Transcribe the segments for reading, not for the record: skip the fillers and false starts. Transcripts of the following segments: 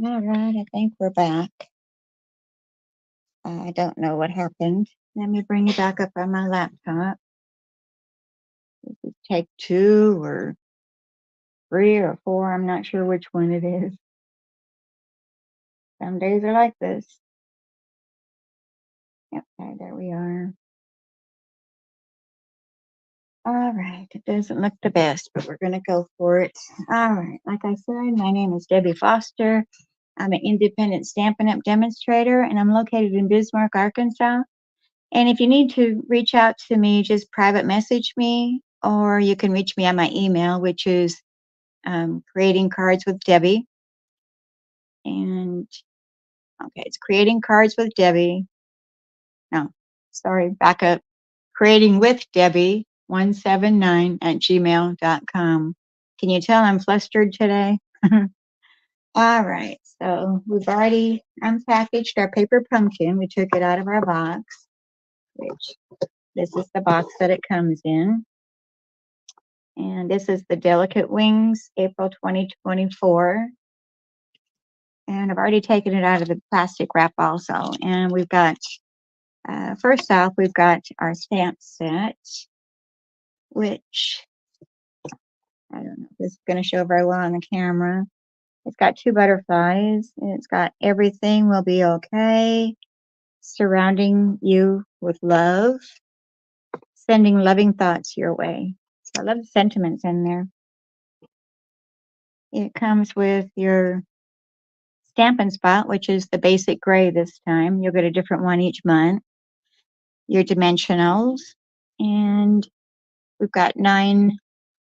All right, I think we're back. I don't know what happened. Let me bring you back up on my laptop. This is take 2 or 3 or 4. I'm not sure which one it is. Some days are like this. Yep, okay, there we are. All right, it doesn't look the best, but we're going to go for it. All right, like I said, my name is Debbie Foster. I'm an independent Stampin' Up! Demonstrator, and I'm located in Bismarck, Arkansas. And if you need to reach out to me, just private message me, or you can reach me on my email, which is creating cards with Debbie. And okay, it's creating cards with Debbie. No, sorry, back up. Creating with Debbie 179@gmail.com. Can you tell I'm flustered today? All right, so we've already unpackaged our paper pumpkin. We took it out of our box, which this is the box that it comes in. And this is the Delicate Wings, April 2024. And I've already taken it out of the plastic wrap also. And we've got, first off, we've got our stamp set, which, I don't know if this is going to show very well on the camera. It's got 2 butterflies. And it's got everything will be okay, surrounding you with love, sending loving thoughts your way. So I love the sentiments in there. It comes with your Stampin' Spot, which is the basic gray this time. You'll get a different one each month. Your dimensionals, and we've got 9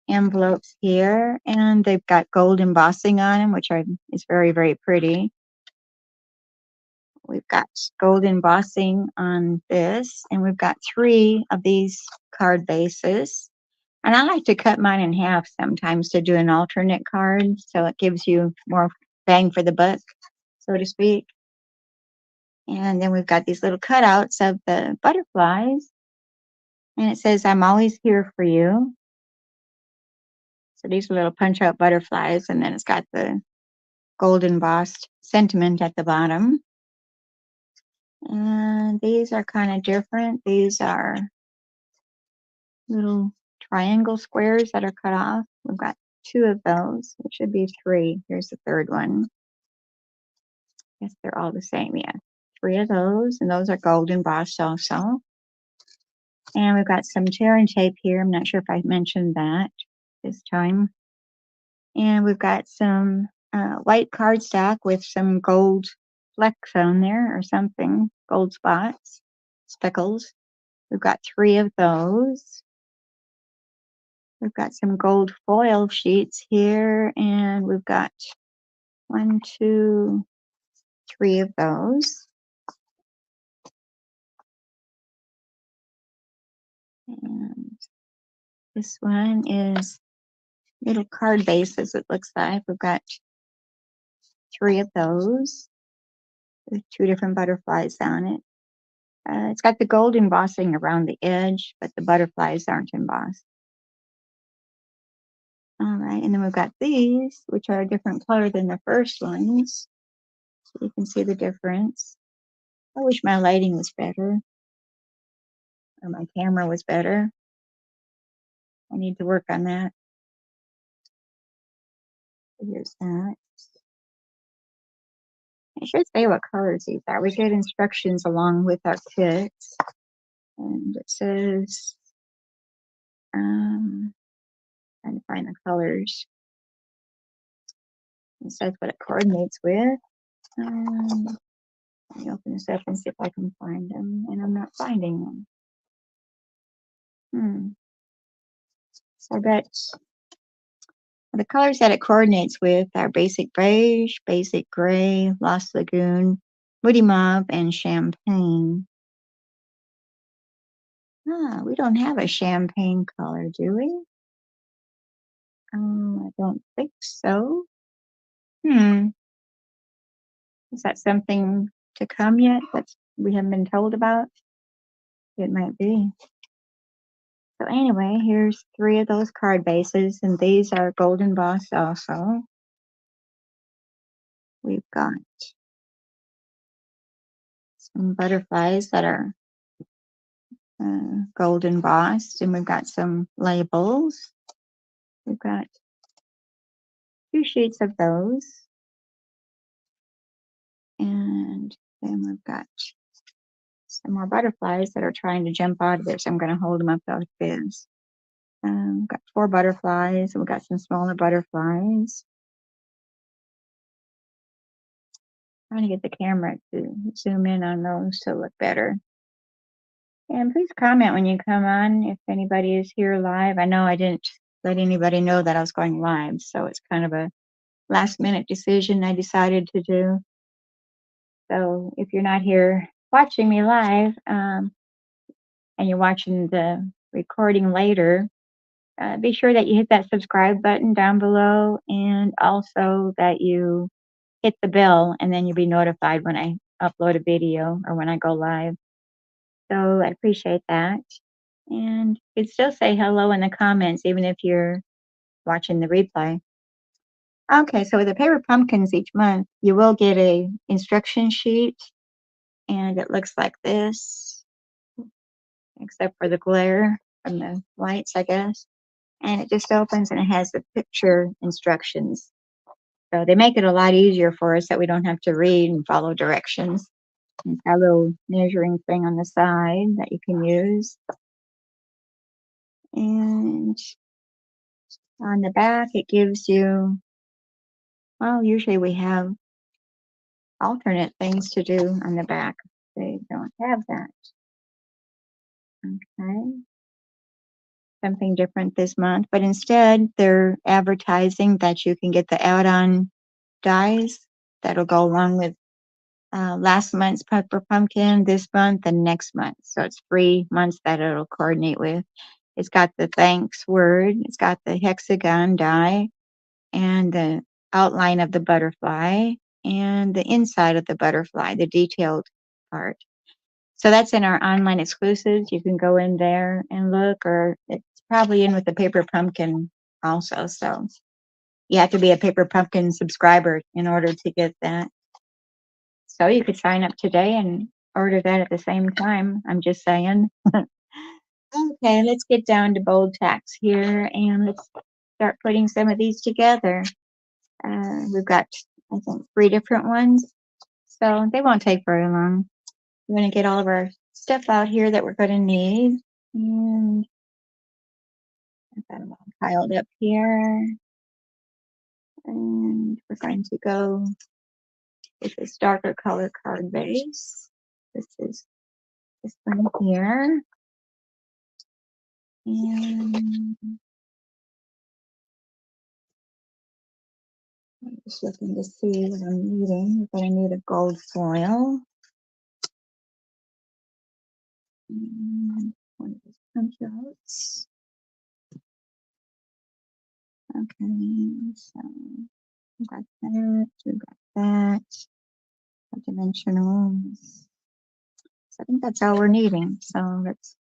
envelopes here, and they've got gold embossing on them, which is very, very pretty. We've got gold embossing on this, and we've got 3 of these card bases. And I like to cut mine in half sometimes to do an alternate card, so it gives you more bang for the buck, so to speak. And then we've got these little cutouts of the butterflies, and it says, "I'm always here for you." So these are little punch out butterflies, and then it's got the gold embossed sentiment at the bottom. And these are kind of different. These are little triangle squares that are cut off. We've got 2 of those. It should be 3. Here's the third one. Yes, they're all the same. Yeah, 3 of those, and those are gold embossed also. And we've got some tear and tape here. I'm not sure if I mentioned that this time. And we've got some white cardstock with some gold flecks on there or something, gold spots, speckles. We've got 3 of those. We've got some gold foil sheets here, and we've got 1, 2, 3 of those. And this one is little card bases, it looks like. We've got 3 of those with 2 different butterflies on it. It's got the gold embossing around the edge, but the butterflies aren't embossed. All right, and then we've got these, which are a different color than the first ones. So you can see the difference. I wish my lighting was better, or my camera was better. I need to work on that. Here's that. I should say what colors these are. We get instructions along with our kits. And it says, trying to find the colors. It says what it coordinates with. Let me open this up and see if I can find them. And I'm not finding them. So I bet the colors that it coordinates with are basic beige, basic gray, Lost Lagoon, woody mauve, and champagne. We don't have a champagne color, do we? I don't think so. Is that something to come yet that we haven't been told about? It might be. So anyway, here's 3 of those card bases, and these are gold embossed also. we've got some butterflies that are gold embossed, and we've got some labels. We've got 2 sheets of those. And then we've got some more butterflies that are trying to jump out of there, so I'm going to hold them up like this. We've got 4 butterflies, and we've got some smaller butterflies. Trying to get the camera to zoom in on those to look better. And please comment when you come on if anybody is here live. I know I didn't let anybody know that I was going live, so it's kind of a last minute decision I decided to do. So if you're not here watching me live, and you're watching the recording later, be sure that you hit that subscribe button down below, and also that you hit the bell, and then you'll be notified when I upload a video or when I go live. So I appreciate that. And you can still say hello in the comments, even if you're watching the replay. Okay, so with the paper pumpkins each month, you will get a instruction sheet, and it looks like this, except for the glare from the lights, I guess. And it just opens and it has the picture instructions. So they make it a lot easier for us that we don't have to read and follow directions. It's got a little measuring thing on the side that you can use. And on the back, it gives you, well, usually we have alternate things to do on the back. They don't have that. Okay. Something different this month, but instead they're advertising that you can get the add-on dies that'll go along with last month's pepper pumpkin, this month, and next month. So it's 3 months that it'll coordinate with. It's got the thanks word, it's got the hexagon die, and the outline of the butterfly, and the inside of the butterfly, the detailed part. So that's in our online exclusives. You can go in there and look, or it's probably in with the paper pumpkin also. So you have to be a paper pumpkin subscriber in order to get that. So you could sign up today and order that at the same time. I'm just saying. Okay, let's get down to bold tacks here, and let's start putting some of these together. We've got, I think, 3 different ones, so they won't take very long. We're going to get all of our stuff out here that we're going to need, and I've got them all piled up here, and we're going to go with this darker color card base. This is this one here, and I'm just looking to see what I'm needing. We're going to need a gold foil. And one of these punch outs. Okay, so we've got that, we've got that, dimensionals. So I think that's all we're needing. So let's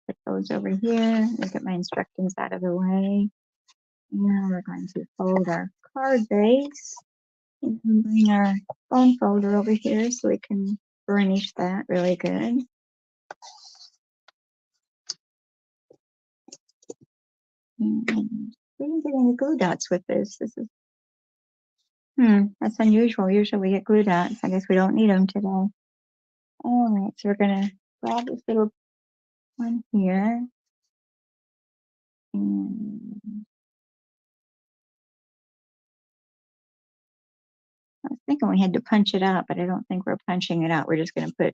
put those over here. Let's get my instructions out of the way. Now we're going to fold our card base and bring our bone folder over here so we can burnish that really good. And we didn't get any glue dots with this. This is, that's unusual. Usually we get glue dots. I guess we don't need them today. All right, so we're gonna grab this little one here. And I was thinking we had to punch it out, but I don't think we're punching it out. We're just gonna put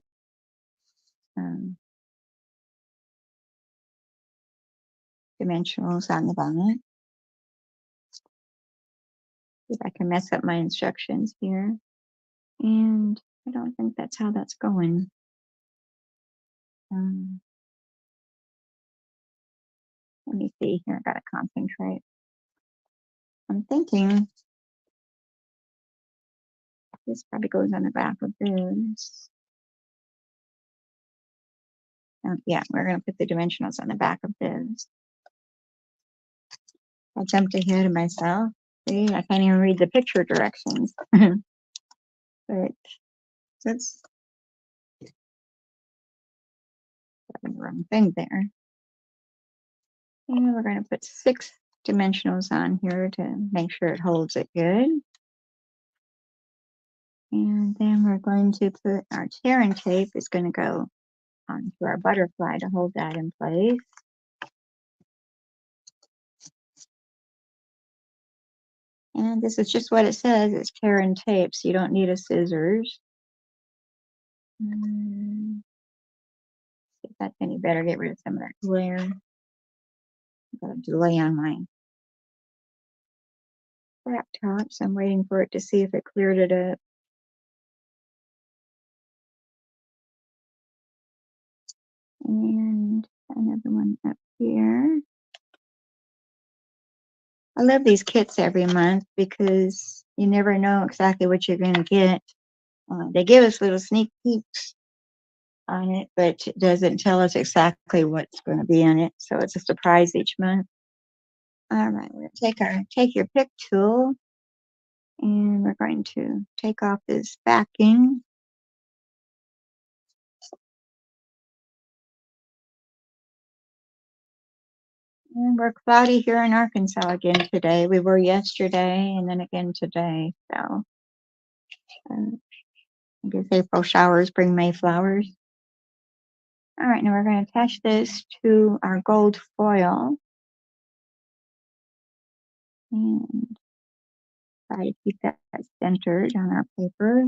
dimensionals on the bottom. See if I can mess up my instructions here. And I don't think that's how that's going. Let me see here. I gotta concentrate. I'm thinking this probably goes on the back of this. Yeah, we're gonna put the dimensionals on the back of this. I jumped ahead of myself. See, I can't even read the picture directions. but that's the wrong thing there. And we're going to put 6 dimensionals on here to make sure it holds it good. And then we're going to put our tear and tape is going to go onto our butterfly to hold that in place. And this is just what it says. It's tear and tape, so you don't need a scissors. See if that's any better. Get rid of some of that glare. I've got a delay on my laptop, so I'm waiting for it to see if it cleared it up. And another one up here. I love these kits every month because you never know exactly what you're going to get. They give us little sneak peeks on it, but it doesn't tell us exactly what's going to be in it. So it's a surprise each month. All right, we're going to take your pick tool, and we're going to take off this backing. And we're cloudy here in Arkansas again today. We were yesterday and then again today. So I guess April showers bring May flowers. All right, now we're going to attach this to our gold foil. And try to keep that centered on our paper.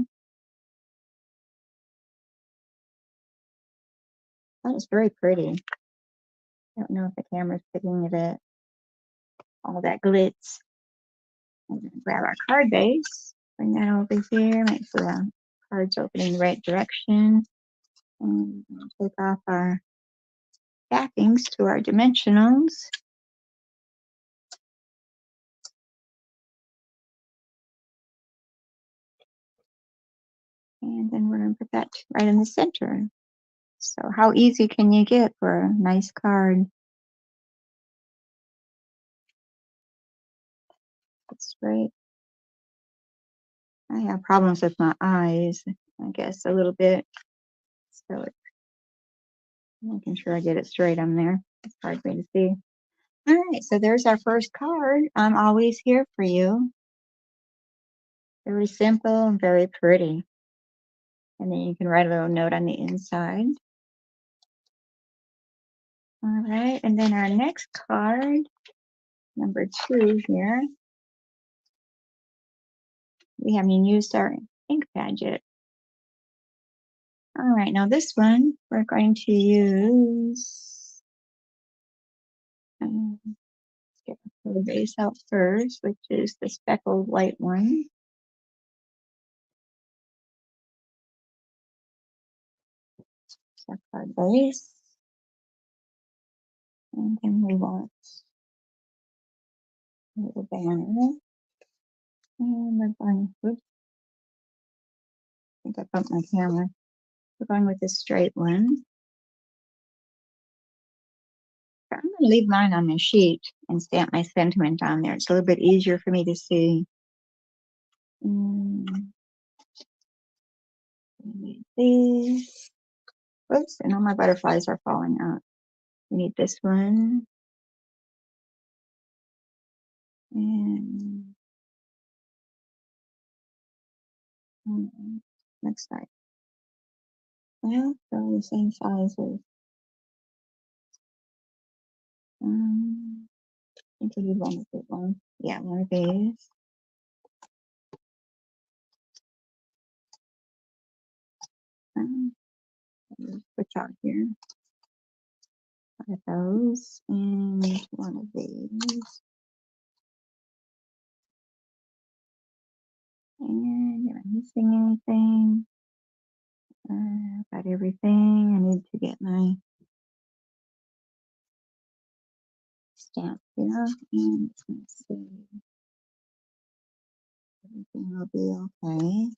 That is very pretty. I don't know if the camera's picking it up. All that glitz. I'm going to grab our card base, bring that over here, make sure the card's opening the right direction. And take off our backings to our dimensionals. And then we're going to put that right in the center. So how easy can you get for a nice card? That's great. I have problems with my eyes, I guess, a little bit. So it's making sure I get it straight on there. It's hard for me to see. All right, so there's our first card. I'm always here for you. Very simple and very pretty. And then you can write a little note on the inside. All right, and then our next card, number 2 here. We haven't used our ink pad yet. All right, now this one we're going to use. Let's get the color base out first, which is the speckled white one. So card base. And then we want a little banner. And we're going, oops, I think I bumped my camera. We're going with this straight one. I'm going to leave mine on the sheet and stamp my sentiment on there. It's a little bit easier for me to see. These. Oops, and all my butterflies are falling out. We need this one. And next side. Well, they're all the same sizes. I think I need one of these one. Yeah, one of these. Switch out here. One of those and one of these. And am I missing anything? Got everything. I need to get my stamp here. And let's see. Everything will be okay.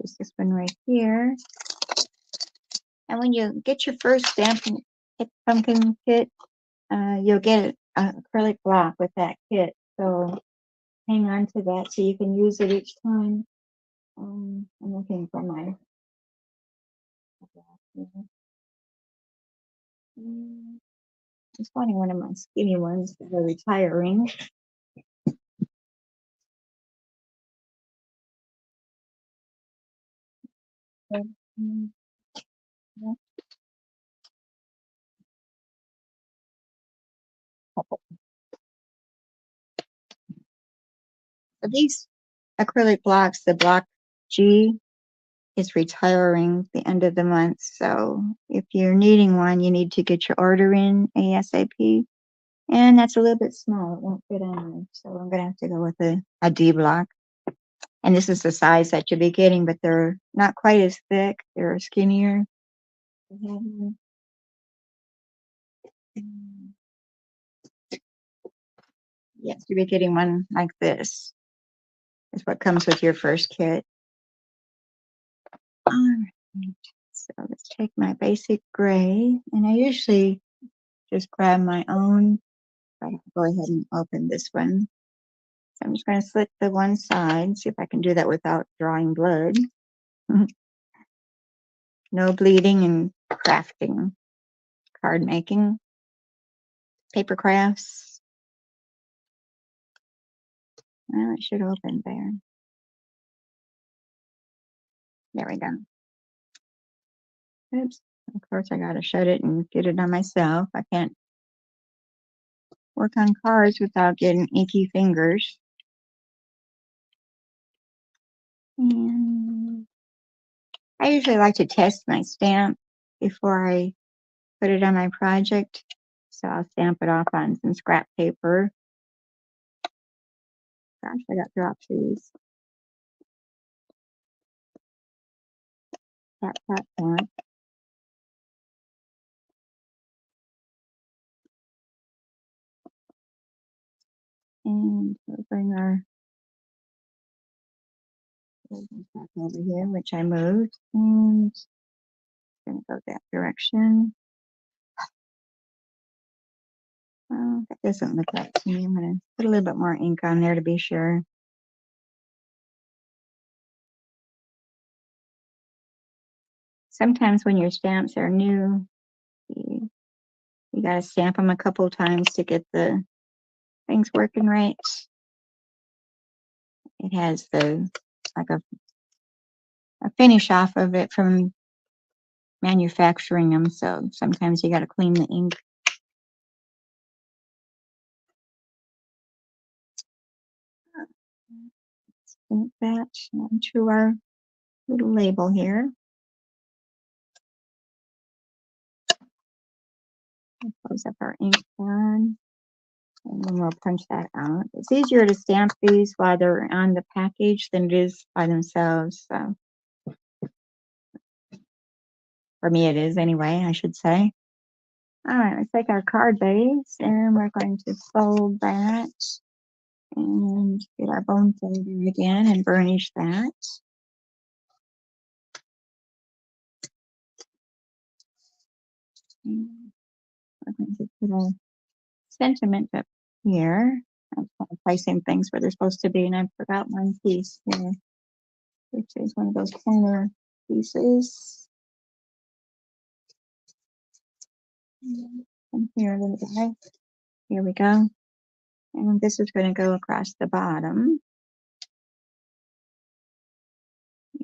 Just this one right here. And when you get your first Stampin' Pumpkin kit, you'll get an acrylic block with that kit. So hang on to that so you can use it each time. I'm looking for my. Just finding one of my skinny ones that are retiring. Mm, yeah. So these acrylic blocks, the block G is retiring the end of the month. So if you're needing one, you need to get your order in ASAP. And that's a little bit small. It won't fit on there. So I'm going to have to go with a D block. And this is the size that you'll be getting, but they're not quite as thick. They're skinnier. Mhm. Yes, you'll be getting one like this. Is what comes with your first kit. All right. So let's take my basic gray. And I usually just grab my own. I'll go ahead and open this one. So I'm just going to slit the one side, see if I can do that without drawing blood. No bleeding and crafting, card making, paper crafts. Well, it should open there. There we go. Oops. Of course, I got to shut it and get it on myself. I can't work on cards without getting inky fingers. And I usually like to test my stamp before I put it on my project. So I'll stamp it off on some scrap paper. Gosh, I got drop shoes. Tap, tap, tap. And we'll bring our back over here, which I moved. And going to go that direction. Well, that doesn't look right to me. I'm going to put a little bit more ink on there to be sure. Sometimes when your stamps are new, you got to stamp them a couple times to get the things working right. It has the like a finish off of it from manufacturing them, so sometimes you got to clean the ink. Stamp that onto our little label here. Close up our ink pen, and then we'll punch that out. It's easier to stamp these while they're on the package than it is by themselves. So for me, it is anyway, I should say. All right, let's take our card base and we're going to fold that and get our bone folder again and burnish that. And we're going to put a sentiment up here. I'm placing things where they're supposed to be, and I forgot one piece here, which is one of those corner pieces. And here a little bit. Here we go. And this is going to go across the bottom.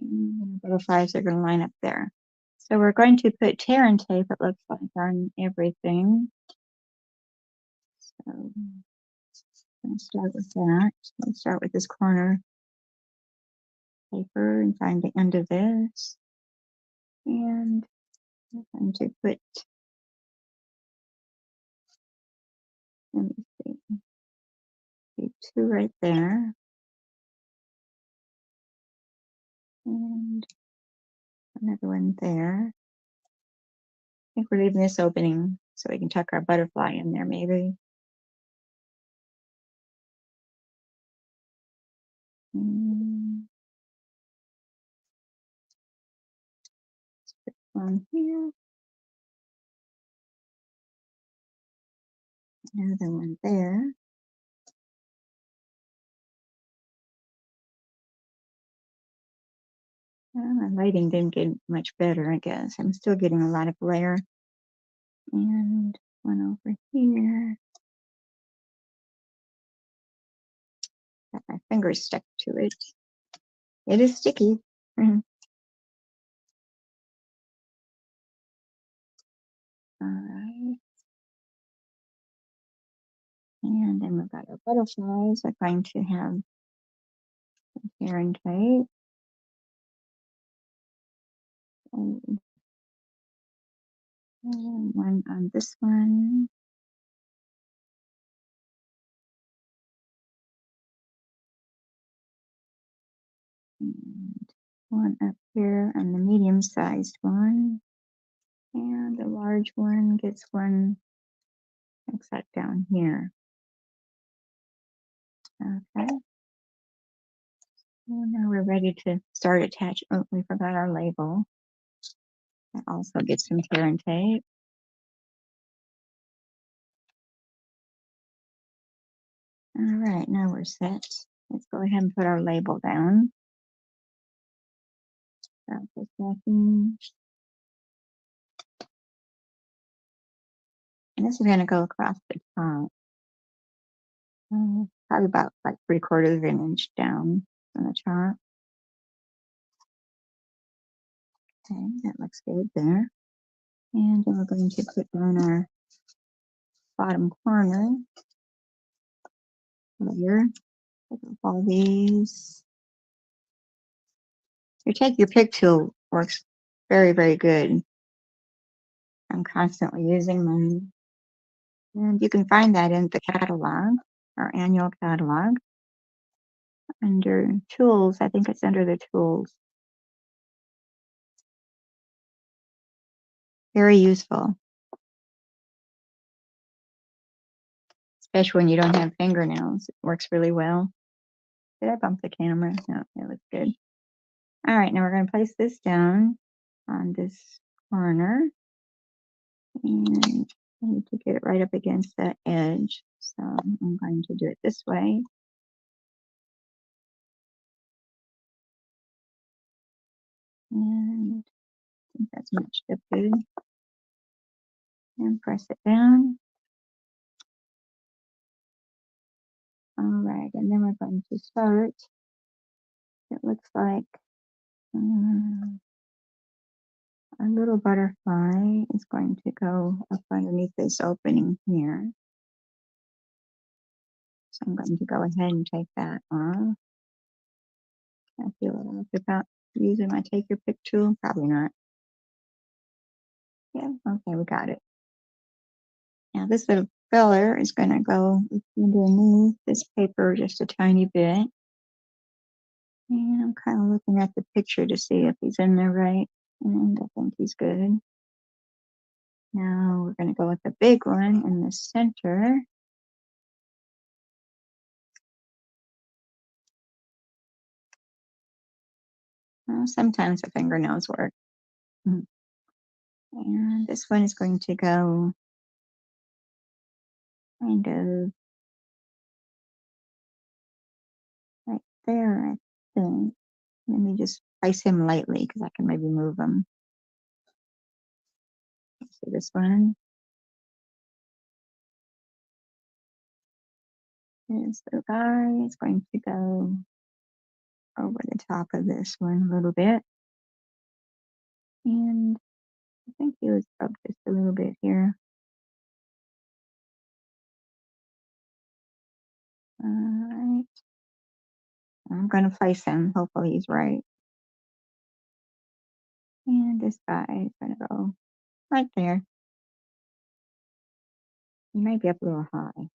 And the butterflies are going to line up there. So we're going to put tear and tape, it looks like, on everything. So I'm going to start with that. Let's start with this corner paper and find the end of this. And I'm going to put, let me see, two right there. And another one there. I think we're leaving this opening so we can tuck our butterfly in there maybe. And one here. Another one there. My lighting didn't get much better, I guess. I'm still getting a lot of glare. And one over here. Got my fingers stuck to it. It is sticky. All right. And then we've got our butterflies. I'm going to have here and tape. And one on this one. And one up here on the medium-sized one. And the large one gets one like that down here. Okay. Well, now we're ready to start attaching. Oh, we forgot our label. That also gets some tear and tape. All right, now we're set. Let's go ahead and put our label down. Stop a second. And this is going to go across the top. Probably about like 3/4 of an inch down on the top. Okay, that looks good there. And then we're going to put down our bottom corner layer. Pick up all these. Your pick tool works very, very good. I'm constantly using mine. And you can find that in the catalog, our annual catalog. Under tools, I think it's under the tools. Very useful. Especially when you don't have fingernails. It works really well. Did I bump the camera? No, it looks good. All right, now we're going to place this down on this corner. And I need to get it right up against that edge. So I'm going to do it this way. And I think that's matched up good. And press it down. All right, and then we're going to start. It looks like a little butterfly is going to go up underneath this opening here. So I'm going to go ahead and take that off. I feel it off without using my take your pick tool. Probably not. Yeah, okay, we got it. Now this little filler is going to go underneath this paper just a tiny bit. And I'm kind of looking at the picture to see if he's in there right. And I think he's good. Now we're going to go with the big one in the center. Well, sometimes the fingernails work. And this one is going to go kind of right there, I think. Let me just place him lightly because I can maybe move him. See this one? This little guy is going to go over the top of this one a little bit. And I think he was up just a little bit here. All right. I'm going to place him. Hopefully he's right. And this guy is going to go right there. He might be up a little high,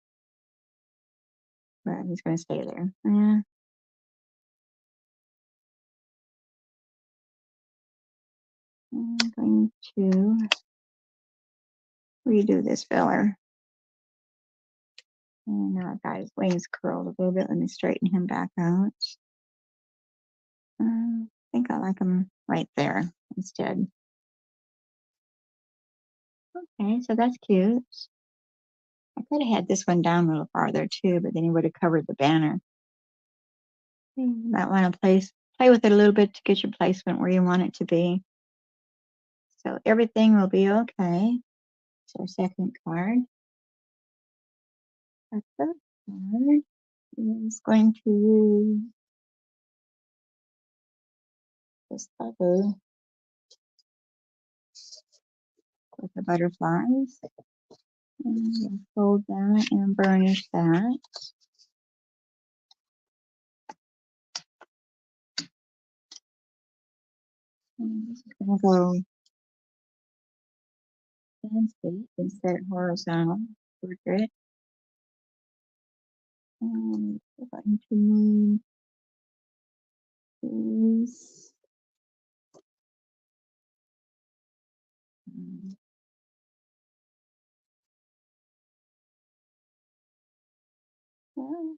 but he's going to stay there. Yeah. I'm going to redo this filler. And now I've got his wings curled a little bit. Let me straighten him back out. I think I like him right there instead. Okay, so that's cute. I could have had this one down a little farther too, but then he would have covered the banner. You might want to place play with it a little bit to get your placement where you want it to be. So everything will be okay. So our second card. Our third card is going to use this bubble with the butterflies. And we'll fold that and burnish that. And this is going to go landscape instead of horizontal portrait. And we're going to need these. Well,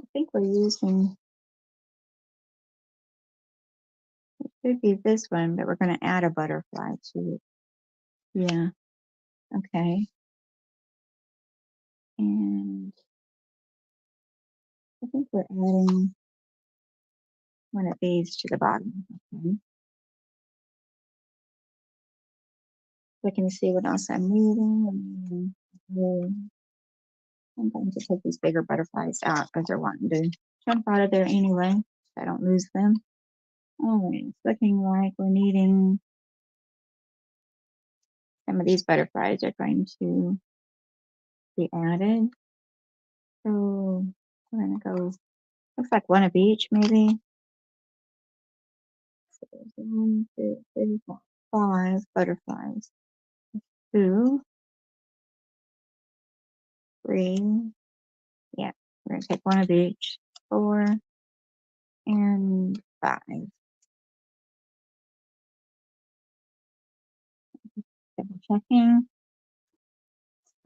I think we're using, it should be this one, but we're going to add a butterfly to it. Yeah, okay. And I think we're adding one of these to the bottom. Okay. Looking to see what else I'm needing. I'm going to take these bigger butterflies out because they're wanting to jump out of there anyway, so I don't lose them. All right, it's looking like we're needing some of these butterflies are going to be added. So we're gonna go, looks like one of each maybe. So there's 1, 2, 3, 4, 5 butterflies. 2, 3, yeah, we're gonna take one of each. 4 and 5. Double checking.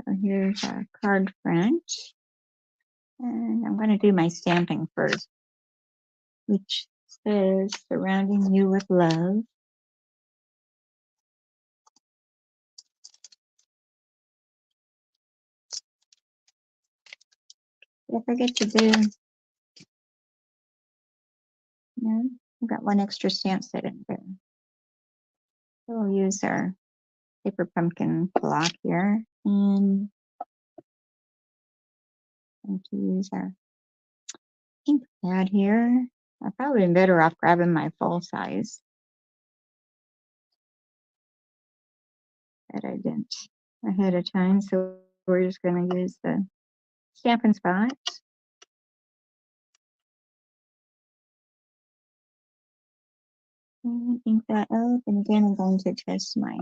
So here's our card front. And I'm gonna do my stamping first, which says surrounding you with love. Did I forget to do? No, I've got one extra stamp set in there. So we'll use our paper pumpkin block here and going to use our ink pad here. I've probably been better off grabbing my full size that I didn't ahead of time. So we're just going to use the Stampin' Spot. And ink that up. And again, I'm going to test my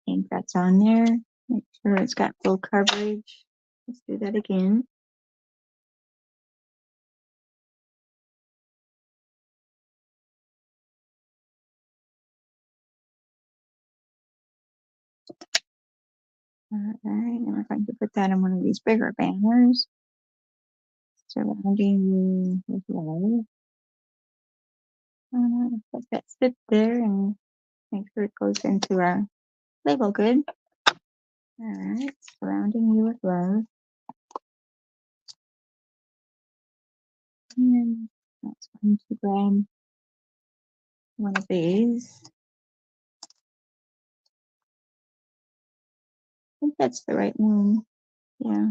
ink that's on there. Make sure it's got full coverage. Let's do that again. All right, and we're going to put that on one of these bigger banners. Surrounding you with love. Let that sit there and make sure it goes into our label good. All right, surrounding you with love. And that's going to grab one of these. I think that's the right one. Yeah.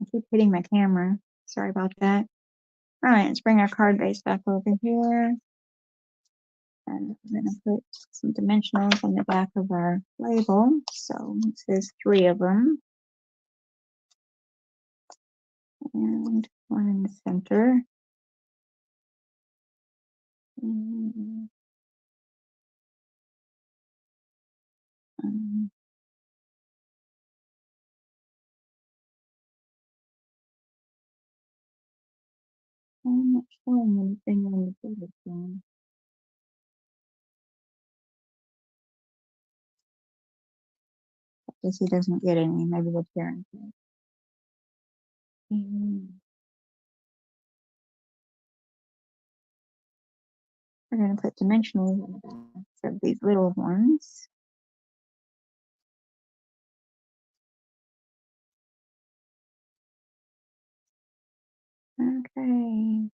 I keep hitting my camera. Sorry about that. All right, let's bring our card base back over here. And we're going to put some dimensionals on the back of our label. So it says 3 of them. And one in the center. And, um, I'm not showing anything on the bigger one. I guess he doesn't get any. Maybe the parent did. We're going to put dimensionals on the back of these little ones. Okay.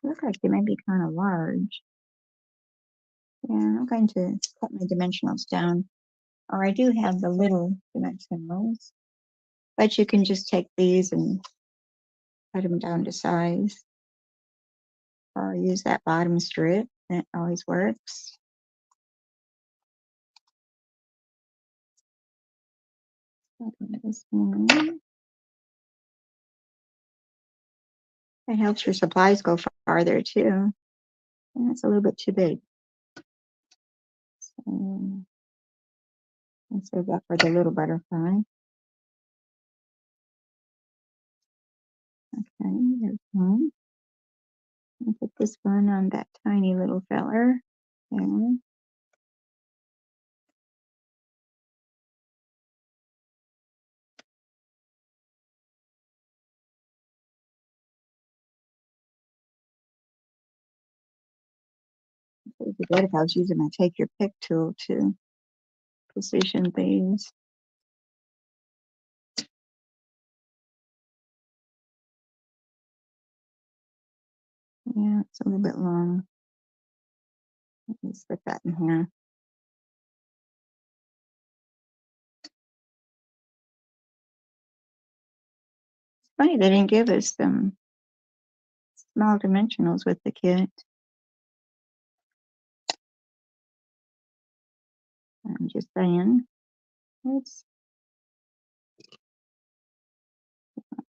Look like they might be kind of large. Yeah, I'm going to cut my dimensionals down. Or I do have the little dimensionals, but you can just take these and cut them down to size. Or use that bottom strip. That always works. This one. It helps your supplies go farther too. And that's a little bit too big. So I'll save that for the little butterfly. Okay, there's one. I'll put this one on that tiny little feller. There. It would be good if I was using my take your pick tool to position these. Yeah, it's a little bit long. Let me slip that in here. It's funny they didn't give us them small dimensionals with the kit. I'm just saying. Let's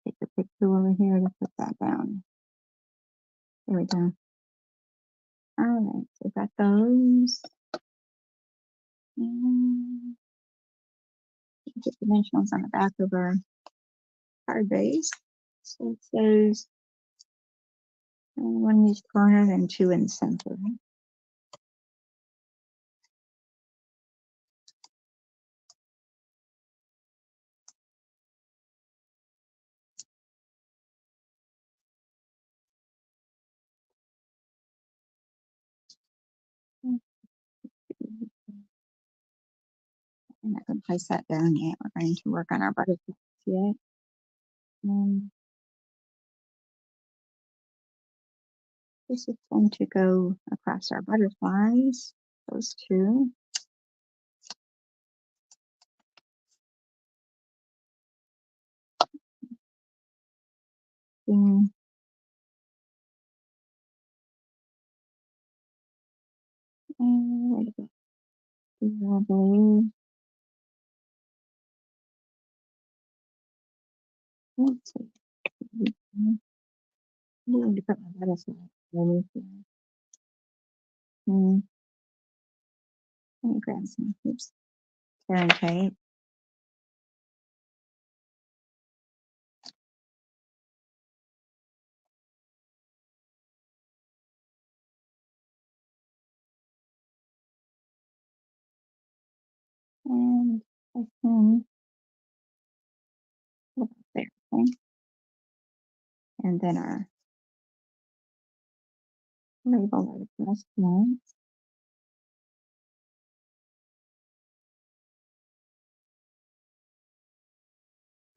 take the pick tool over here to put that down. There we go. All right, so we've got those. And get dimensionals on the back of our card base. So it says one in each corner and two in the center. I'm not going to place that down yet. We're going to work on our butterflies yet. This is going to go across our butterflies, those two. And where did it go? I believe. Let's see. I'm going to put my butterfly underneath here. Let me grab some tearing tape. And I can put it there. Okay. And then our label of the first one.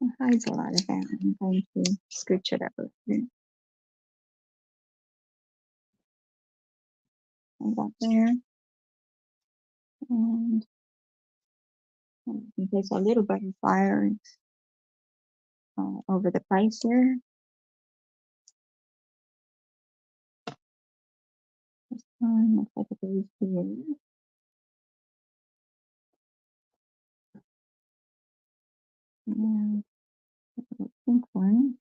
It hides a lot of that. I'm going to scooch it up a bit. About there. And in case a little butterfly over the price here. This one looks like it goes here. And the pink one.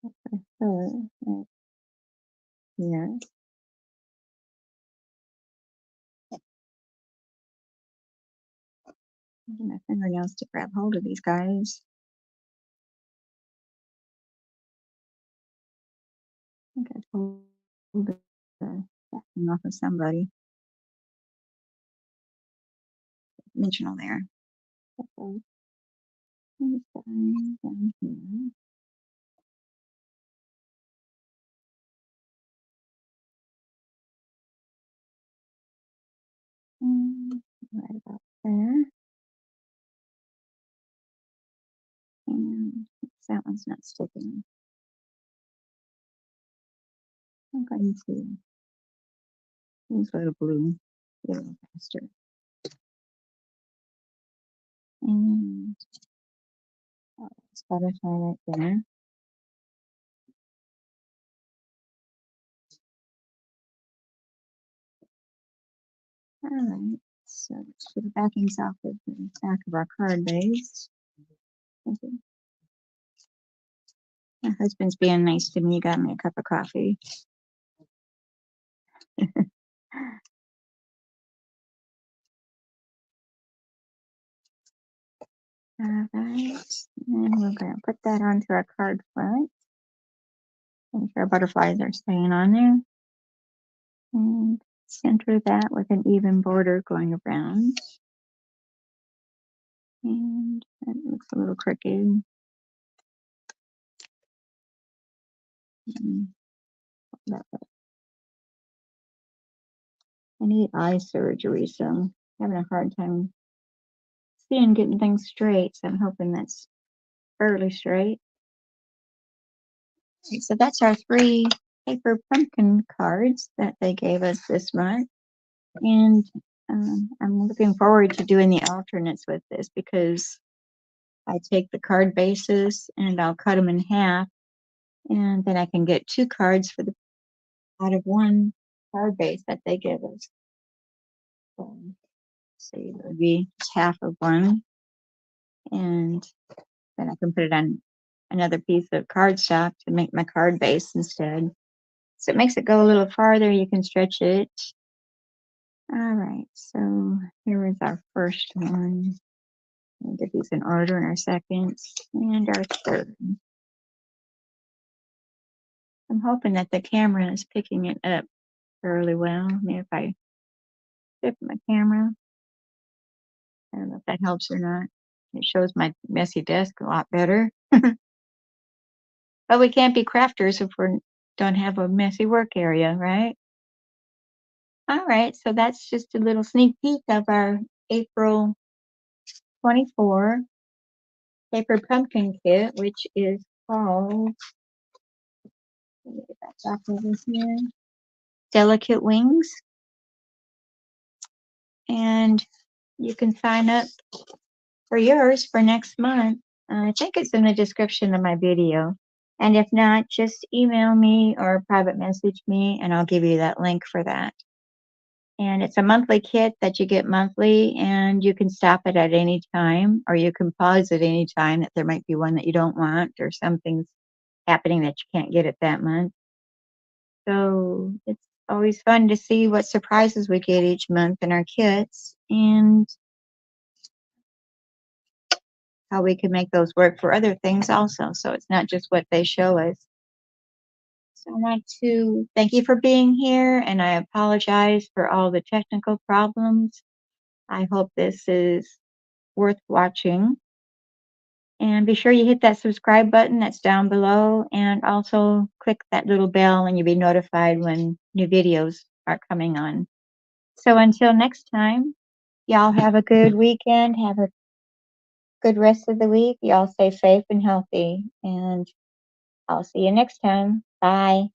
That's her right here. Using my fingernails to grab hold of these guys. I think I pulled the backing off of somebody. Dimensional there. Okay. This guy down here. Right about there. And That one's not sticking. I'm going to use a little blue, a little faster. And it's butterfly right there. All right, so let's put the backings off of the back of our card base. Okay. My husband's being nice to me, got me a cup of coffee. All right, and we're going to put that onto our card front. Make sure our butterflies are staying on there. And center that with an even border going around. And that looks a little crooked. I need eye surgery, so I'm having a hard time seeing getting things straight. So I'm hoping that's fairly straight. Okay, so that's our 3 paper pumpkin cards that they gave us this month. And I'm looking forward to doing the alternates with this because I take the card bases and I'll cut them in half. And then I can get 2 cards for the out of 1 card base that they give us. So, see, it would be half of one. And then I can put it on another piece of cardstock to make my card base instead. So it makes it go a little farther. You can stretch it. All right, so here is our first one. We'll get these in order in our second and our third. I'm hoping that the camera is picking it up fairly well. Maybe if I flip my camera, I don't know if that helps or not. It shows my messy desk a lot better. But we can't be crafters if we don't have a messy work area, right? All right, so that's just a little sneak peek of our April 24 paper pumpkin kit, which is called, let me get that back over here, Delicate Wings. And you can sign up for yours for next month. I think it's in the description of my video. And if not, just email me or private message me and I'll give you that link for that. And it's a monthly kit that you get monthly, and you can stop it at any time, or you can pause at any time that there might be one that you don't want or something's happening that you can't get it that month. So it's always fun to see what surprises we get each month in our kits and how we can make those work for other things also. So it's not just what they show us. So I want to thank you for being here, and I apologize for all the technical problems. I hope this is worth watching. And be sure you hit that subscribe button that's down below, and also click that little bell and you'll be notified when new videos are coming on. So until next time, y'all have a good weekend. Have a good rest of the week. Y'all stay safe and healthy. And I'll see you next time. Bye.